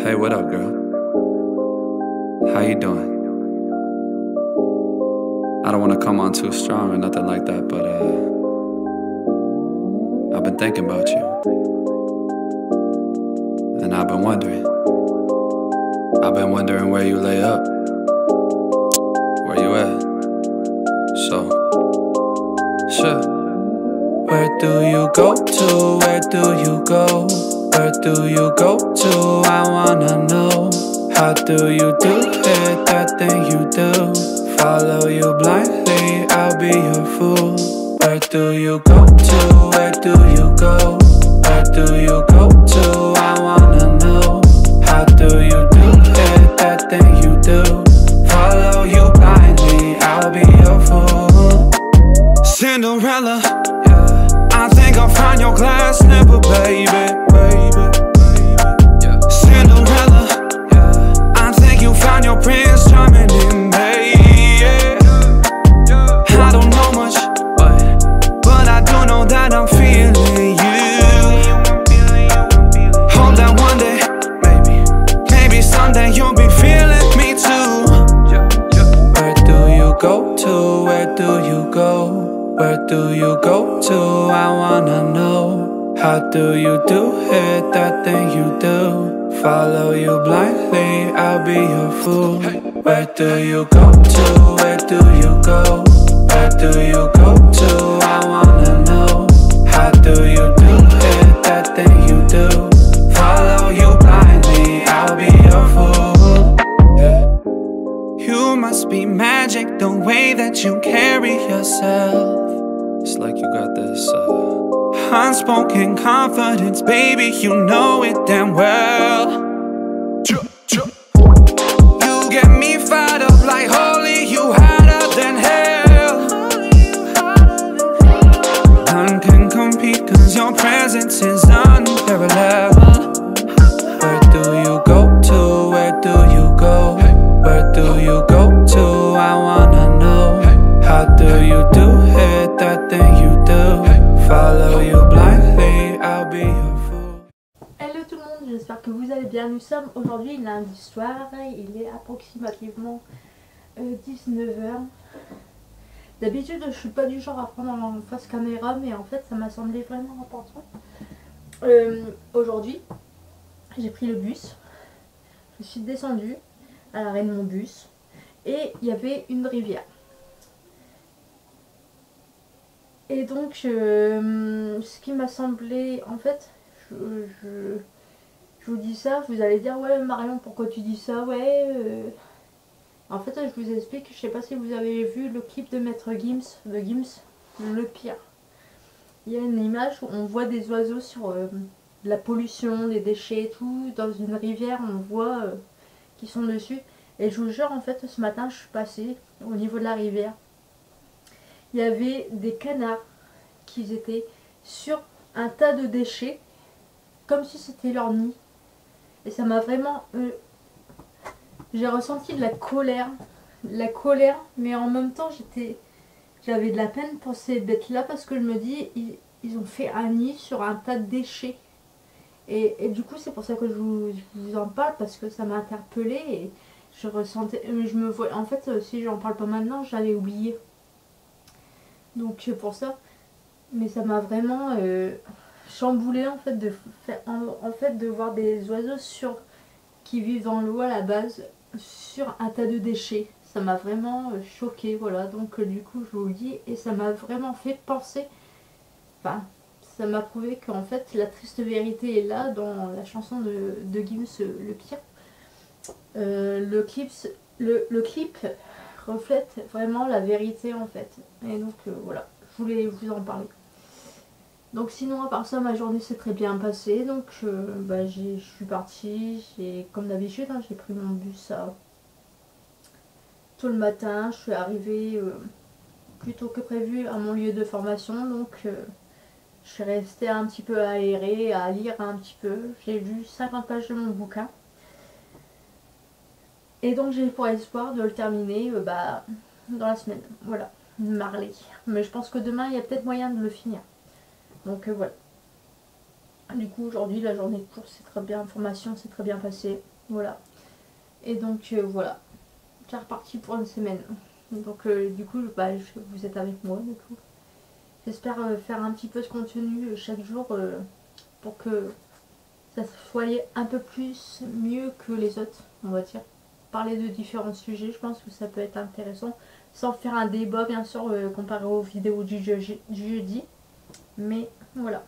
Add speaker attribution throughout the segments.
Speaker 1: Hey, what up, girl? How you doing? I don't want to come on too strong or nothing like that, but I've been thinking about you. And I've been wondering where you lay up. Where you at? So, sure. Where do you go to? Where do you go? Where do you go to? I wanna know. How do you do it, that thing you do? Follow you blindly, I'll be your fool. Where do you go to? Where do you go? Where do you go to? I wanna know. How do you do it, that thing you do? Follow you blindly, I'll be your fool. Cinderella, I think I'll find your glass slipper, baby. Cinderella, I think you found your prince charming in me. I don't know much, but I do know that I'm feeling you. Hope that one day, maybe someday you'll be feeling me too. Where do you go to? Where do you go? Where do you go to? I wanna know. How do you do it, that thing you do? Follow you blindly, I'll be your fool. Where do you go to? Where do you go? Where do you go to? I wanna know. How do you do it, that thing you do? Follow you blindly, I'll be your fool. You must be magic, the way that you carry yourself. It's like you got this unspoken confidence, baby, you know it damn well. You get me fired up like holy, you hotter than hell. None can compete cause your presence is unparalleled. Where do you go to? Where do you go? Where do you go to? I wanna know. How do you do it, that thing you do? Follow you blindly, I'll be your fool.
Speaker 2: Hello tout le monde, j'espère que vous allez bien. Nous sommes aujourd'hui lundi soir, il est approximativement 19h. D'habitude je suis pas du genre à prendre en face caméra, mais en fait ça m'a semblé vraiment important. Aujourd'hui j'ai pris le bus, je suis descendue à l'arrêt de mon bus et il y avait une rivière. Et donc, ce qui m'a semblé, en fait, je vous dis ça, vous allez dire, ouais Marion, pourquoi tu dis ça, ouais. En fait, je vous explique, je sais pas si vous avez vu le clip de Maître Gims, de Gims, le pire. Il y a une image où on voit des oiseaux sur de la pollution, des déchets et tout, dans une rivière, on voit qu'ils sont dessus. Et je vous jure, en fait, ce matin, je suis passée au niveau de la rivière. Il y avait des canards qui étaient sur un tas de déchets, comme si c'était leur nid. Et ça m'a vraiment... j'ai ressenti de la colère, mais en même temps j'avais de la peine pour ces bêtes-là, parce que je me dis, ils ont fait un nid sur un tas de déchets. Et du coup, c'est pour ça que je vous en parle, parce que ça m'a interpellée et je ressentais... je me vois, en fait, si j'en parle pas maintenant, j'avais oublié. Donc c'est pour ça, mais ça m'a vraiment chamboulé en fait de voir des oiseaux qui vivent dans l'eau à la base sur un tas de déchets. Ça m'a vraiment choqué, voilà. Donc du coup je vous le dis, et ça m'a vraiment fait penser, enfin ça m'a prouvé qu'en fait la triste vérité est là dans la chanson de Gims, le pire. Le clip reflète vraiment la vérité en fait, et donc voilà, je voulais vous en parler. Donc sinon, à part ça, ma journée s'est très bien passée. Donc je suis partie, comme d'habitude, hein, j'ai pris mon bus tôt le matin. Je suis arrivée plus tôt que prévu à mon lieu de formation, donc je suis restée un petit peu aérée, à lire un petit peu. J'ai lu 50 pages de mon bouquin. Et donc j'ai pour espoir de le terminer dans la semaine, voilà, Marley. Mais je pense que demain il y a peut-être moyen de le finir. Donc voilà. Du coup aujourd'hui la journée de cours c'est très bien, formation c'est très bien passé, voilà. Et donc voilà, c'est reparti pour une semaine. Donc du coup bah, vous êtes avec moi du coup. J'espère faire un petit peu de contenu chaque jour pour que ça soit un peu plus mieux que les autres, on va dire. Parler de différents sujets, je pense que ça peut être intéressant. Sans faire un débat bien sûr comparé aux vidéos du jeudi. Mais voilà.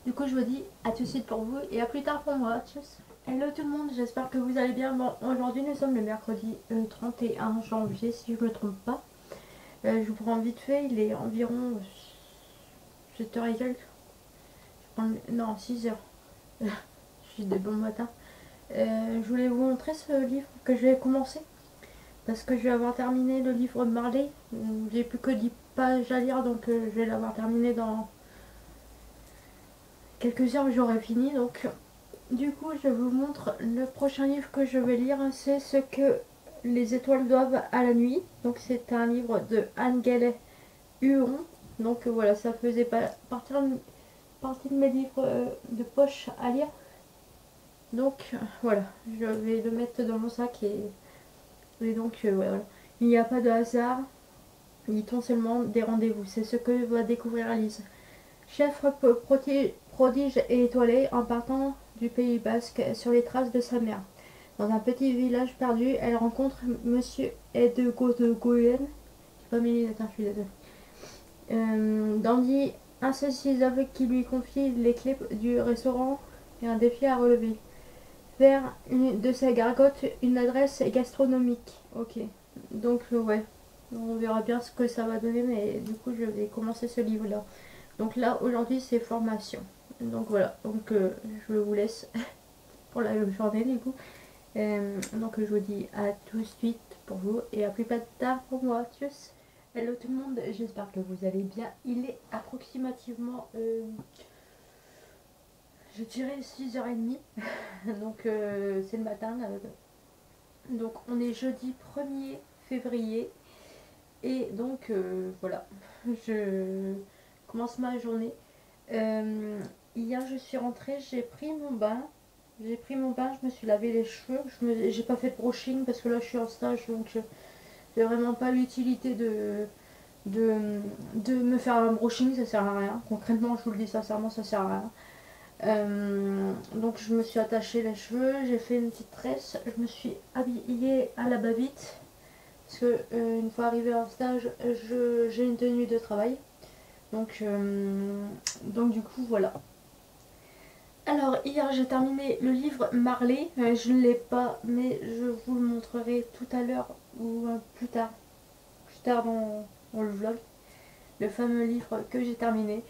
Speaker 2: Du coup je vous dis à tout de suite pour vous et à plus tard pour moi. Tchuss. Hello tout le monde, j'espère que vous allez bien. Bon, aujourd'hui nous sommes le mercredi 31 janvier si je ne me trompe pas. Je vous prends vite fait, il est environ 7h et quelques. Non, 6h. Je suis de bon matin. Je voulais vous montrer ce livre que je vais commencer. Parce que je vais avoir terminé le livre de Marley. J'ai plus que 10 pages à lire, donc je vais l'avoir terminé dans quelques heures, j'aurai fini. Donc, du coup, je vous montre le prochain livre que je vais lire. C'est Ce que les étoiles doivent à la nuit. Donc, c'est un livre de Anne-Galley Huon. Donc, voilà, ça faisait partie de mes livres de poche à lire. Donc, voilà, je vais le mettre dans mon sac et donc, voilà. Il n'y a pas de hasard, dit-on seulement des rendez-vous. C'est ce que va découvrir Alice. Chef prodige et étoilé en partant du Pays Basque sur les traces de sa mère. Dans un petit village perdu, elle rencontre Monsieur Edgogoyen. J'ai pas mis les lettres, je suis désolée. Dandy insaisissable qui lui confie les clés du restaurant et un défi à relever. Faire de sa gargote une adresse gastronomique. Ok. Donc ouais. On verra bien ce que ça va donner, mais du coup je vais commencer ce livre là. Donc là aujourd'hui c'est formation. Donc voilà. Donc je vous laisse pour la journée du coup. Donc je vous dis à tout de suite pour vous et à plus tard pour moi. Tchuss. Hello tout le monde, j'espère que vous allez bien. Il est approximativement je dirais 6h30. Donc c'est le matin. Donc on est jeudi 1er février. Et donc voilà. Je commence ma journée. Hier je suis rentrée, j'ai pris mon bain. Je me suis lavé les cheveux. J'ai pas fait de brushing parce que là je suis en stage. Donc j'ai vraiment pas l'utilité de me faire un brushing. Ça sert à rien. Concrètement je vous le dis sincèrement, ça sert à rien. Donc je me suis attaché les cheveux, j'ai fait une petite tresse, je me suis habillée à la va-vite parce que une fois arrivée en stage j'ai une tenue de travail, donc du coup voilà. Alors hier j'ai terminé le livre Marley, je ne l'ai pas mais je vous le montrerai tout à l'heure ou plus tard dans le vlog, le fameux livre que j'ai terminé.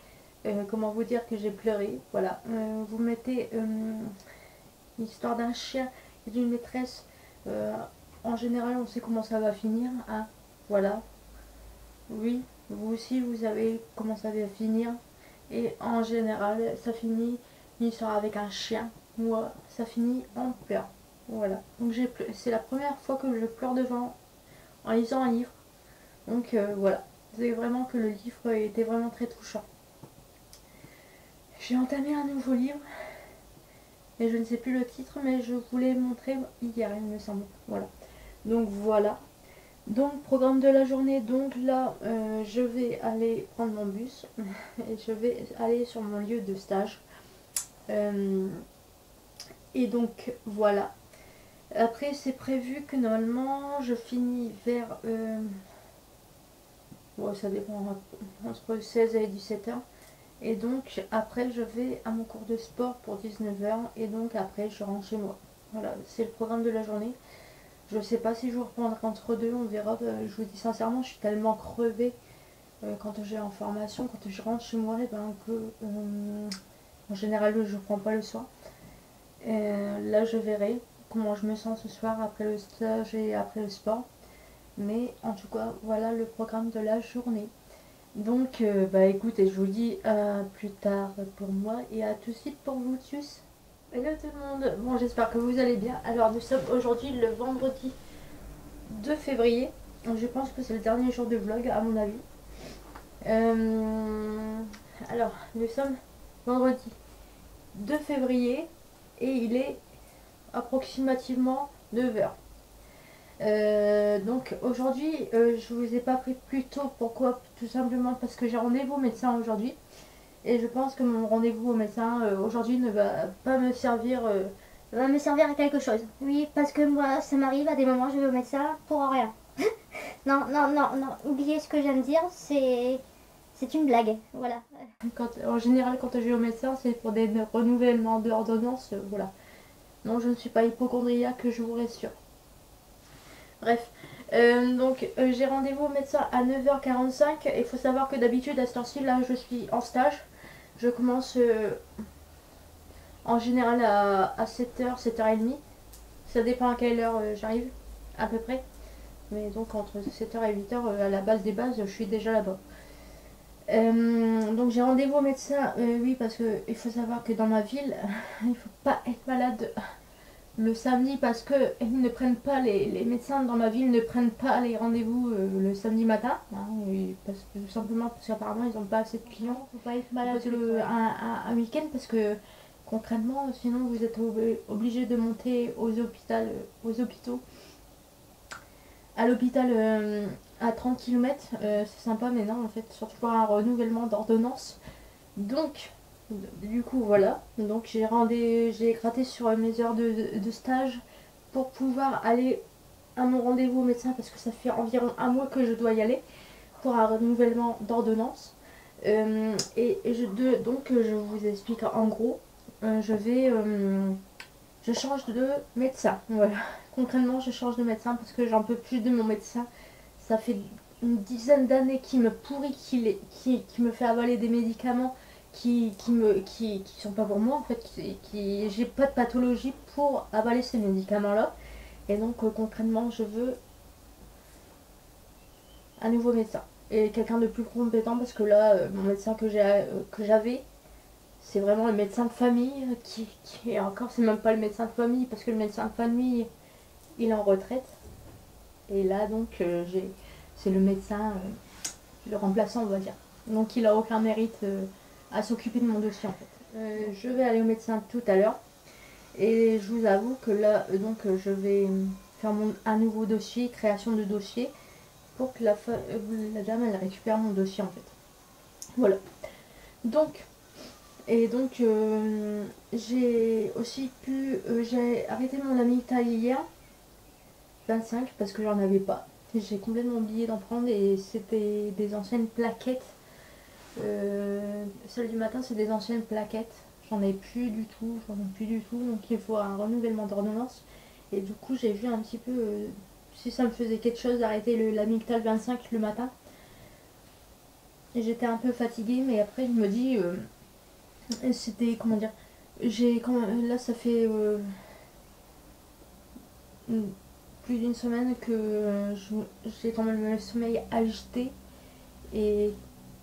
Speaker 2: Comment vous dire que j'ai pleuré, voilà. Vous mettez l'histoire d'un chien et d'une maîtresse. En général, on sait comment ça va finir, hein. Voilà. Oui, vous aussi, vous savez comment ça va finir. Et en général, ça finit une histoire avec un chien. Moi, ça finit en pleurs. Voilà. Donc c'est la première fois que je pleure devant en lisant un livre. Donc voilà. C'est vraiment que le livre était vraiment très touchant. J'ai entamé un nouveau livre et je ne sais plus le titre, mais je vous l'ai montré hier il me semble. Voilà. Donc voilà. Donc programme de la journée. Donc là je vais aller prendre mon bus et je vais aller sur mon lieu de stage. Et donc voilà. Après c'est prévu que normalement je finis vers bon, ça dépend entre 16 et 17h. Et donc après je vais à mon cours de sport pour 19h et donc après je rentre chez moi. Voilà, c'est le programme de la journée. Je sais pas si je vous reprendrai entre deux, on verra. Je vous dis sincèrement, je suis tellement crevée quand j'ai en formation, quand je rentre chez moi, et ben que en général je ne reprends pas le soir. Là je verrai comment je me sens ce soir après le stage et après le sport. Mais en tout cas voilà le programme de la journée. Donc bah écoutez, je vous dis à plus tard pour moi et à tout de suite pour vous. Tchuss. Hello tout le monde, bon j'espère que vous allez bien. Alors nous sommes aujourd'hui le vendredi 2 février. Donc, je pense que c'est le dernier jour de vlog à mon avis. Alors nous sommes vendredi. 2 février et il est approximativement 9 heures. Donc aujourd'hui je vous ai pas pris plus tôt. Pourquoi? Tout simplement parce que j'ai rendez-vous au médecin aujourd'hui et je pense que mon rendez-vous au médecin aujourd'hui ne va pas me servir
Speaker 3: Va me servir à quelque chose. Oui, parce que moi, ça m'arrive à des moments, je vais au médecin pour rien. Non, non, non, non, oubliez ce que je viens de dire, c'est une blague, voilà.
Speaker 2: en général quand je vais au médecin c'est pour des renouvellements d'ordonnance, voilà. Non, je ne suis pas hypochondriaque, je vous rassure. Bref, j'ai rendez-vous au médecin à 9h45. Il faut savoir que d'habitude à cette heure-ci, là je suis en stage. Je commence en général à 7h, 7h30. Ça dépend à quelle heure j'arrive, à peu près. Mais donc entre 7h et 8h, à la base des bases, je suis déjà là-bas. Donc j'ai rendez-vous au médecin, oui, parce que il faut savoir que dans ma ville, il faut pas être malade le samedi parce que ils ne prennent pas les médecins dans ma ville ne prennent pas les rendez-vous le samedi matin, hein, tout simplement parce qu'apparemment ils n'ont pas assez de clients.
Speaker 3: Faut pas être malade
Speaker 2: un week-end parce que concrètement sinon vous êtes obligé de monter aux hôpitaux à l'hôpital à 30 km. C'est sympa mais non en fait, surtout pour un renouvellement d'ordonnance. Donc du coup voilà, donc j'ai gratté sur mes heures de stage pour pouvoir aller à mon rendez-vous au médecin parce que ça fait environ un mois que je dois y aller pour un renouvellement d'ordonnance. Donc je vous explique en gros, je change de médecin, voilà. Concrètement je change de médecin parce que j'en peux plus de mon médecin. Ça fait une dizaine d'années qu'il me pourrit, qui me fait avaler des médicaments qui sont pas pour moi en fait, j'ai pas de pathologie pour avaler ces médicaments là et donc concrètement je veux un nouveau médecin et quelqu'un de plus compétent parce que là mon médecin que j'avais c'est vraiment le médecin de famille qui est encore, c'est même pas le médecin de famille parce que le médecin de famille il est en retraite et là donc c'est le médecin le remplaçant on va dire, donc il a aucun mérite à s'occuper de mon dossier en fait. Je vais aller au médecin tout à l'heure et je vous avoue que là je vais faire un nouveau dossier, création de dossier pour que la dame elle récupère mon dossier en fait. Voilà. J'ai aussi j'ai arrêté mon Lamictal hier 25 parce que j'en avais pas. J'ai complètement oublié d'en prendre et c'était des anciennes plaquettes. Celle du matin c'est des anciennes plaquettes, j'en ai plus du tout, donc il faut un renouvellement d'ordonnance et du coup j'ai vu un petit peu si ça me faisait quelque chose d'arrêter le Lamictal 25 le matin et j'étais un peu fatiguée mais après je me dis c'était comment dire, là ça fait plus d'une semaine que j'ai quand même le sommeil agité et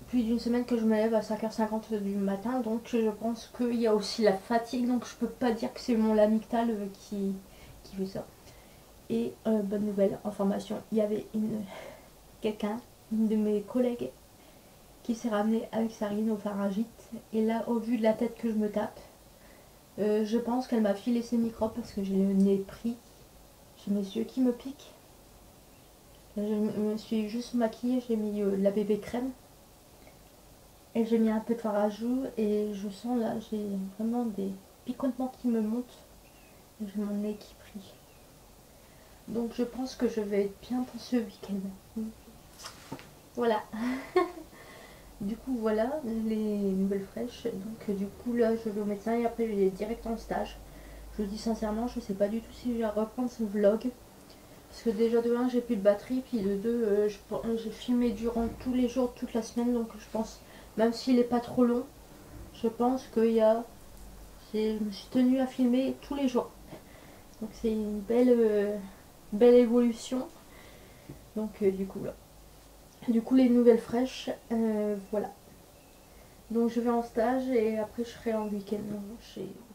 Speaker 2: plus d'une semaine que je me lève à 5h50 du matin, donc je pense qu'il y a aussi la fatigue, donc je peux pas dire que c'est mon Lamictal qui fait ça. Et bonne nouvelle, information, il y avait une de mes collègues qui s'est ramenée avec sa rhinopharyngite et là au vu de la tête que je me tape, je pense qu'elle m'a filé ses microbes parce que j'ai le nez pris, j'ai mes yeux qui me piquent. Je me suis juste maquillée, j'ai mis de la bébé crème. Et j'ai mis un peu de fard à joues et je sens là, j'ai vraiment des picotements qui me montent. J'ai mon nez qui brille. Donc je pense que je vais être bien pour ce week-end. Voilà. Du coup voilà les nouvelles fraîches. Donc du coup là je vais au médecin et après je vais direct en stage. Je vous dis sincèrement, je sais pas du tout si je vais reprendre ce vlog. Parce que déjà de 1 j'ai plus de batterie, puis de 2 j'ai filmé durant tous les jours, toute la semaine, donc je pense, même s'il est pas trop long, je pense qu'il y a, je me suis tenue à filmer tous les jours. Donc c'est une belle évolution. Donc du coup là. Du coup les nouvelles fraîches, voilà. Donc je vais en stage et après je serai en week-end.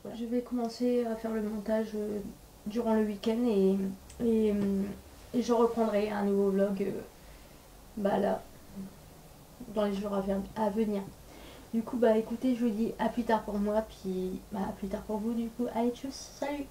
Speaker 2: Voilà. Je vais commencer à faire le montage durant le week-end et je reprendrai un nouveau vlog là dans les jours à venir. Du coup, bah écoutez, je vous dis à plus tard pour moi, puis bah, à plus tard pour vous, du coup. Allez, tchuss, salut!